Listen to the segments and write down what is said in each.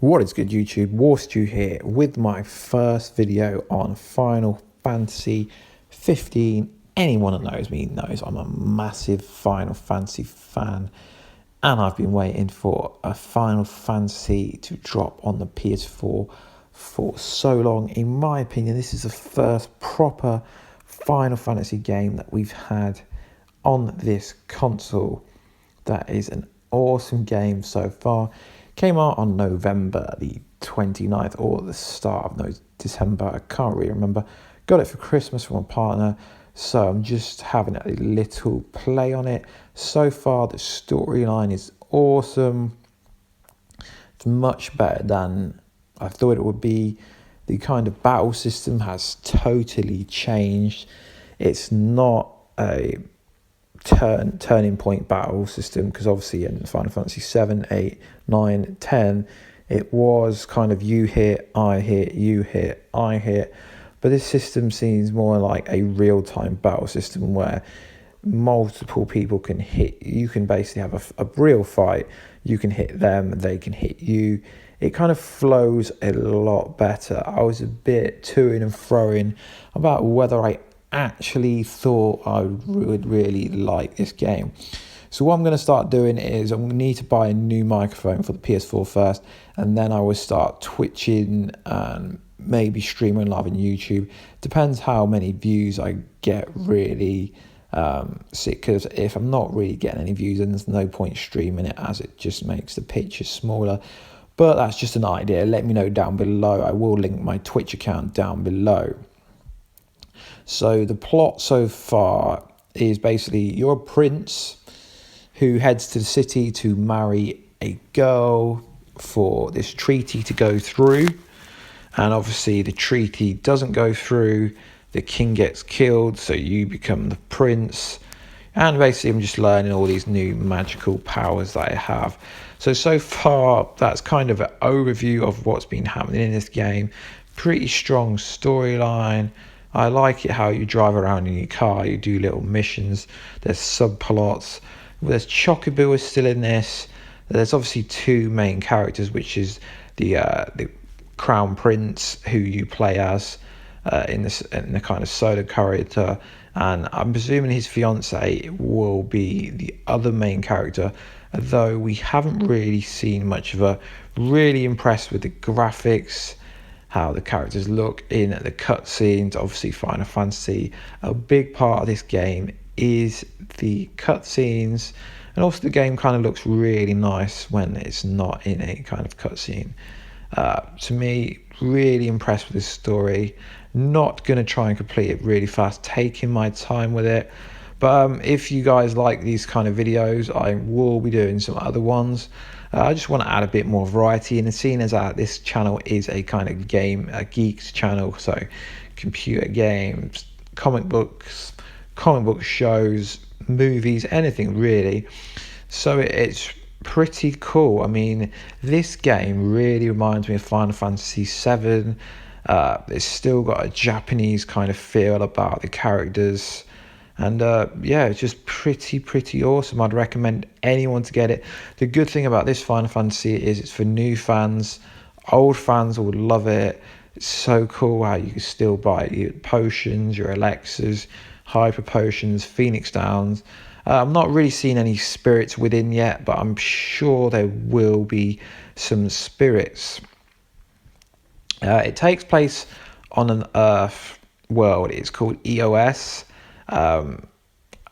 What is good, YouTube? Warstu here with my first video on Final Fantasy 15. Anyone that knows me knows I'm a massive Final Fantasy fan, and I've been waiting for a Final Fantasy to drop on the PS4 for so long. In my opinion, this is the first proper Final Fantasy game that we've had on this console. That is an awesome game so far. Came out on November the 29th or the start of December. I can't really remember. Got it for Christmas from my partner. So I'm just having a little play on it. So far, the storyline is awesome. It's much better than I thought it would be. The kind of battle system has totally changed. It's not a turning point battle system, because obviously in Final Fantasy 7, 8, 9, 10 it was kind of you hit, I hit, you hit, I hit, but this system seems more like a real-time battle system where multiple people can hit. You can basically have a real fight. You can hit them, they can hit you. It kind of flows a lot better. I was a bit to-ing and fro-ing about whether I actually thought I would really like this game. So what I'm going to start doing is I'm going to need to buy a new microphone for the PS4 first, and then I will start twitching and maybe streaming live on YouTube. Depends how many views I get, really. Because if I'm not really getting any views, then there's no point streaming it, as it just makes the picture smaller. But that's just an idea. Let me know down below. I will link my Twitch account down below. So the plot so far is basically you're a prince who heads to the city to marry a girl for this treaty to go through. And obviously the treaty doesn't go through. The king gets killed, so you become the prince. And basically I'm just learning all these new magical powers that I have. So far, that's kind of an overview of what's been happening in this game. Pretty strong storyline. I like it how you drive around in your car, you do little missions, there's subplots. There's Chocobo is still in this. There's obviously two main characters, which is the Crown Prince, who you play as in the kind of solo character, and I'm presuming his fiance will be the other main character, although we haven't really seen much of her. Really impressed with the graphics, how the characters look in the cutscenes. Obviously Final Fantasy, a big part of this game is the cutscenes, and also the game kind of looks really nice when it's not in a kind of cutscene. To me, really impressed with this story. Not going to try and complete it really fast, taking my time with it. But if you guys like these kind of videos, I will be doing some other ones. I just want to add a bit more variety, and seeing as this channel is a kind of a geeks channel, so computer games, comic book shows, movies, anything really. So it's pretty cool. I mean, this game really reminds me of Final Fantasy 7. It's still got a Japanese kind of feel about the characters. And yeah, it's just pretty awesome. I'd recommend anyone to get it. The good thing about this Final Fantasy is it's for new fans. Old fans will love it. It's so cool how you can still buy your potions, your elixirs, hyper potions, phoenix downs. I'm not really seeing any spirits within yet, but I'm sure there will be some spirits. It takes place on an Earth world. It's called EOS.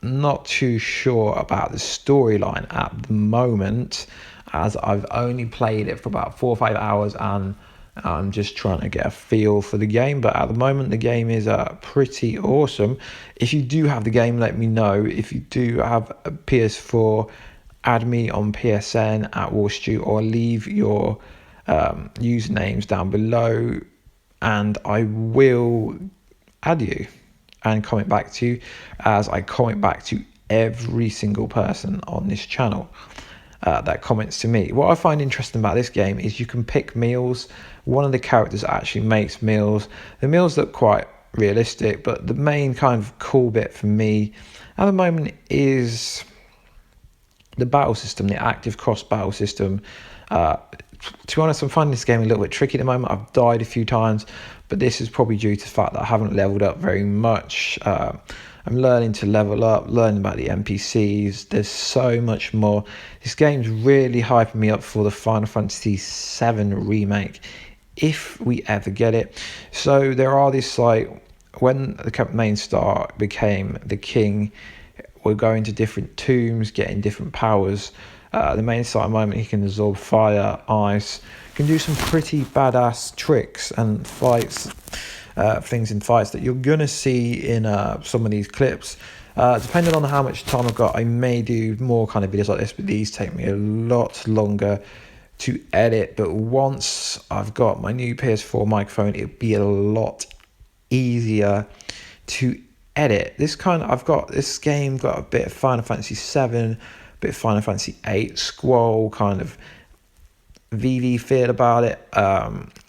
Not too sure about the storyline at the moment, as I've only played it for about 4 or 5 hours, and I'm just trying to get a feel for the game. But at the moment, the game is pretty awesome. If you do have the game, let me know. If you do have a PS4, add me on PSN at Warstu, or leave your usernames down below, and I will add you and comment back to you, as I comment back to every single person on this channel that comments to me. What I find interesting about this game is you can pick meals. One of the characters actually makes meals. The meals look quite realistic, but the main kind of cool bit for me at the moment is the battle system, the active cross battle system. to be honest, I'm finding this game a little bit tricky at the moment. I've died a few times, but this is probably due to the fact that I haven't leveled up very much. I'm learning to level up, learning about the NPCs. There's so much more. This game's really hyping me up for the Final Fantasy VII remake, if we ever get it. So there are this, like, when the main star became the king, we're going to different tombs, getting different powers. The main star at the moment, he can absorb fire, ice, can do some pretty badass tricks and fights, things in fights that you're gonna see in some of these clips. Depending on how much time I've got, I may do more kind of videos like this, but these take me a lot longer to edit. But once I've got my new PS4 microphone, it'll be a lot easier to edit. This game got a bit of Final Fantasy 7, a bit of Final Fantasy 8 Squall kind of VV feel about it.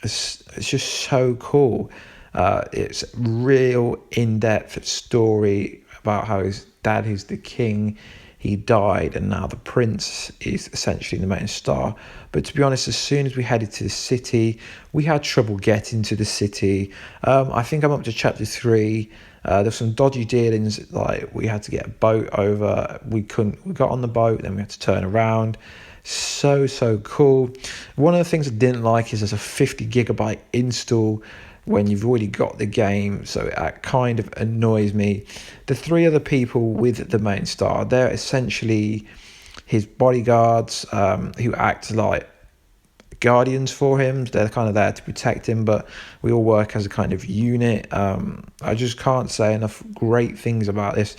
It's just so cool. It's real in-depth story about how his dad, who's the king, he died, and now the prince is essentially the main star. But to be honest, as soon as we headed to the city, we had trouble getting to the city. I think I'm up to chapter 3. There's some dodgy dealings, like we had to get a boat over. We got on the boat, then we had to turn around. So cool. One of the things I didn't like is there's a 50 gigabyte install when you've already got the game, so it kind of annoys me. The 3 other people with the main star, they're essentially his bodyguards, who act like guardians for him. They're kind of there to protect him, but we all work as a kind of unit. I just can't say enough great things about this.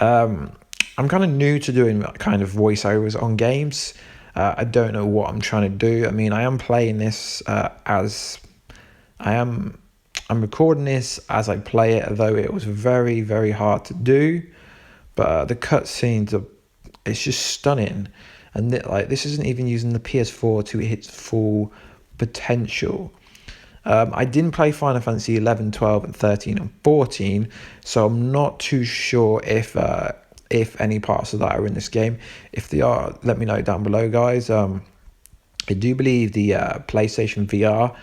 I'm kind of new to doing kind of voiceovers on games. I don't know what I'm trying to do. I mean, I am playing this I'm recording this as I play it, although it was very, very hard to do. But the cutscenes it's just stunning. And this isn't even using the PS4 to its full potential. I didn't play Final Fantasy 11, 12, and 13 and 14, so I'm not too sure if any parts of that are in this game. If they are, let me know down below, guys. I do believe the PlayStation VR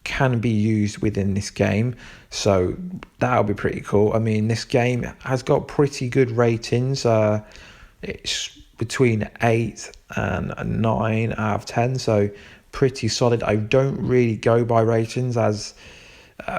can be used within this game, so that'll be pretty cool. I mean, this game has got pretty good ratings. It's between 8 and a 9 out of 10, so pretty solid. I don't really go by ratings, as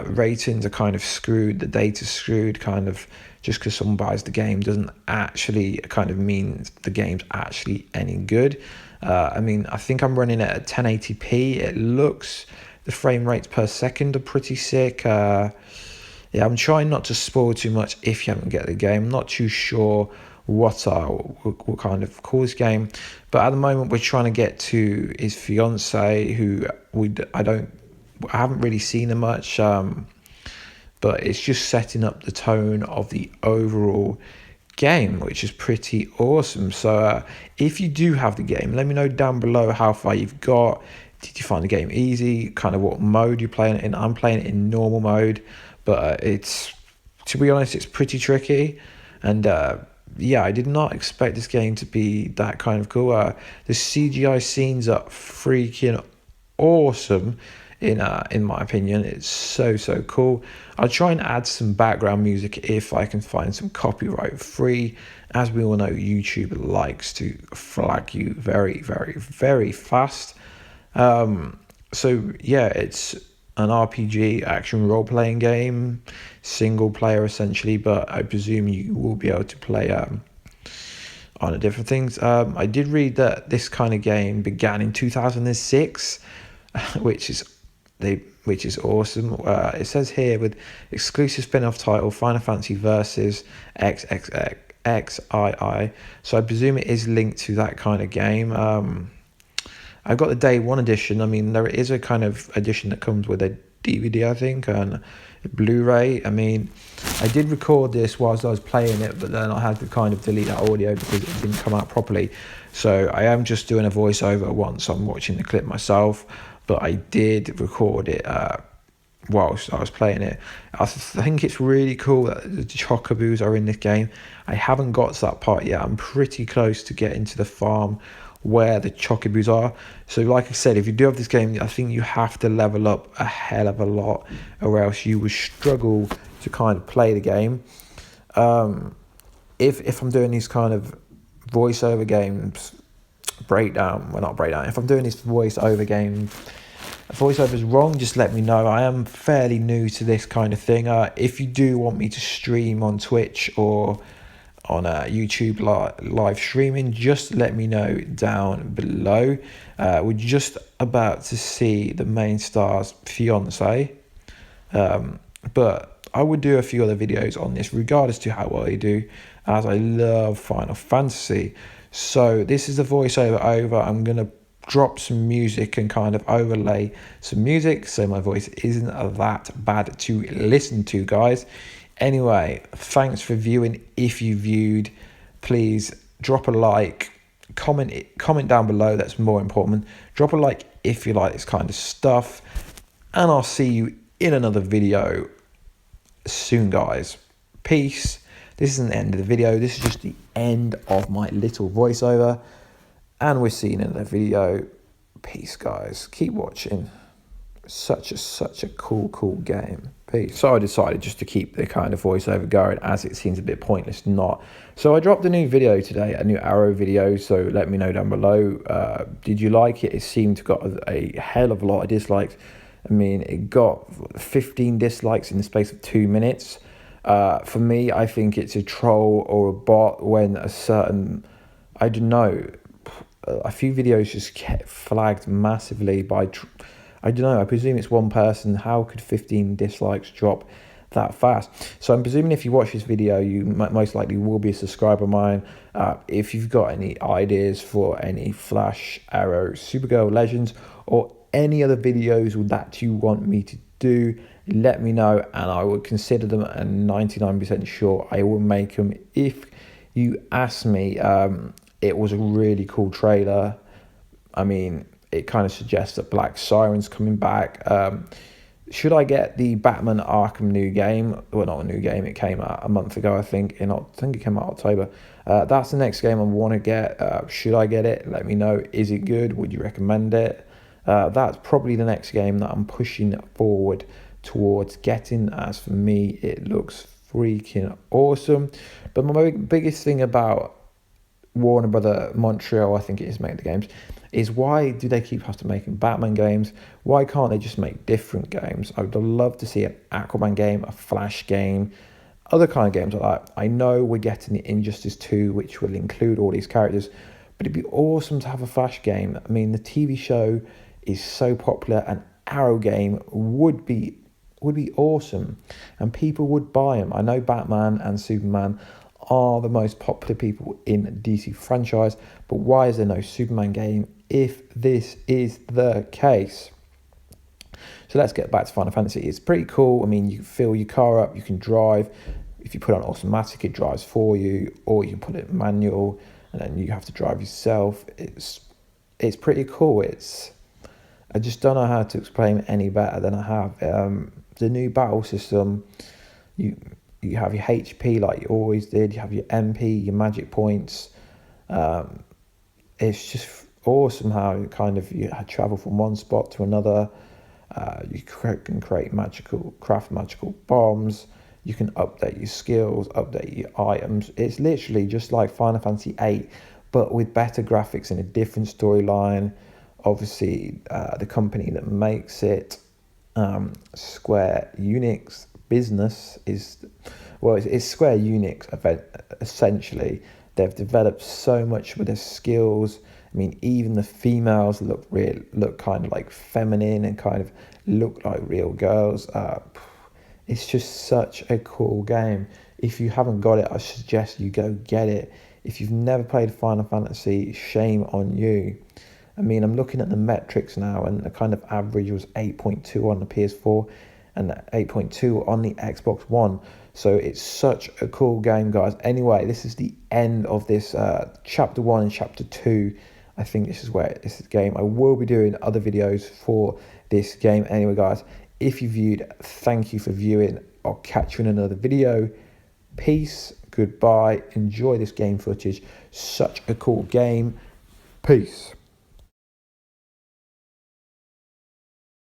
ratings are kind of screwed, the data's screwed, kind of just because someone buys the game doesn't actually kind of mean the game's actually any good. I mean, I think I'm running it at 1080p. It looks, the frame rates per second are pretty sick. Yeah, I'm trying not to spoil too much if you haven't get the game. I'm not too sure what kind of call this game, but at the moment we're trying to get to his fiance, who I haven't really seen her much, but it's just setting up the tone of the overall game, which is pretty awesome. So if you do have the game, let me know down below how far you've got. Did you find the game easy? Kind of what mode you're playing it in? I'm playing it in normal mode, but to be honest, it's pretty tricky. And yeah, I did not expect this game to be that kind of cool. The CGI scenes are freaking awesome, in my opinion. It's so cool. I'll try and add some background music if I can find some copyright free. As we all know, YouTube likes to flag you very, very, very fast. So yeah, it's an RPG action role-playing game, single player essentially, but I presume you will be able to play on different things. I did read that this kind of game began in 2006, which is awesome. It says here, with exclusive spin-off title Final Fantasy Versus XXXII, so I presume it is linked to that kind of game. I've got the day one edition. I mean, there is a kind of edition that comes with a DVD, I think, and a Blu-ray. I mean, I did record this whilst I was playing it, but then I had to kind of delete that audio because it didn't come out properly. So I am just doing a voiceover once I'm watching the clip myself, but I did record it whilst I was playing it. I think it's really cool that the Chocobos are in this game. I haven't got to that part yet. I'm pretty close to getting to the farm where the Chocobos are. So like I said, if you do have this game, I think you have to level up a hell of a lot, or else you will struggle to kind of play the game. If I'm doing these kind of voiceover games, if I'm doing this voiceover is wrong, just let me know. I am fairly new to this kind of thing. If you do want me to stream on Twitch or on YouTube live streaming, just let me know down below. We're just about to see the main star's fiance, but I would do a few other videos on this regardless to how well you do, as I love Final Fantasy. So this is the voiceover over. I'm gonna drop some music and kind of overlay some music so my voice isn't that bad to listen to, guys. Anyway, thanks for viewing. If you viewed, please drop a like, comment down below. That's more important. Drop a like if you like this kind of stuff, and I'll see you in another video soon, guys. Peace. This isn't the end of the video, this is just the end of my little voiceover, and we're seeing another video. Peace, guys. Keep watching. Such a cool game. Peace. So I decided just to keep the kind of voiceover going, as it seems a bit pointless not. So I dropped a new video today, a new Arrow video, so let me know down below. Did you like it? It seemed to got a hell of a lot of dislikes. I mean, it got 15 dislikes in the space of 2 minutes. For me, I think it's a troll or a bot when a certain, I don't know, a few videos just get flagged massively by, I don't know, I presume it's one person. How could 15 dislikes drop that fast? So I'm presuming if you watch this video, you most likely will be a subscriber of mine. If you've got any ideas for any Flash, Arrow, Supergirl Legends, or any other videos that you want me to do, let me know and I would consider them, and 99% sure I will make them if you ask me. It was a really cool trailer. I mean, it kind of suggests that Black Siren's coming back. Should I get the Batman Arkham new game? Well, not a new game, it came out a month ago, I think it came out October. That's the next game I want to get. Should I get it? Let me know. Is it good? Would you recommend it? That's probably the next game that I'm pushing forward towards getting, as for me it looks freaking awesome. But my biggest thing about Warner Brother Montreal, I think it is, making the games, is why do they keep having to making Batman games? Why can't they just make different games? I would love to see an Aquaman game, a Flash game, other kind of games like that. I know we're getting the Injustice 2, which will include all these characters, but it'd be awesome to have a Flash game. I mean, the TV show is so popular, an Arrow game would be awesome, and people would buy them. I know Batman and Superman are the most popular people in the DC franchise, but why is there no Superman game if this is the case? So let's get back to Final Fantasy. It's pretty cool. I mean, you can fill your car up, you can drive. If you put it on automatic, it drives for you, or you can put it manual and then you have to drive yourself. It's pretty cool. I just don't know how to explain it any better than I have. The new battle system, you have your HP like you always did. You have your MP, your magic points. It's just awesome how you travel from one spot to another. You can craft magical bombs. You can update your skills, update your items. It's literally just like Final Fantasy VIII, but with better graphics and a different storyline. Obviously, the company that makes it, Square Enix business it's Square Enix essentially. They've developed so much with their skills. I mean, even the females look kind of like feminine and kind of look like real girls. It's just such a cool game. If you haven't got it, I suggest you go get it. If you've never played Final Fantasy, shame on you. I mean, I'm looking at the metrics now, and the kind of average was 8.2 on the PS4 and 8.2 on the Xbox One. So it's such a cool game, guys. Anyway, this is the end of this chapter 1 and chapter 2. I think this is the game. I will be doing other videos for this game. Anyway, guys, if you viewed, thank you for viewing. I'll catch you in another video. Peace, goodbye. Enjoy this game footage. Such a cool game. Peace.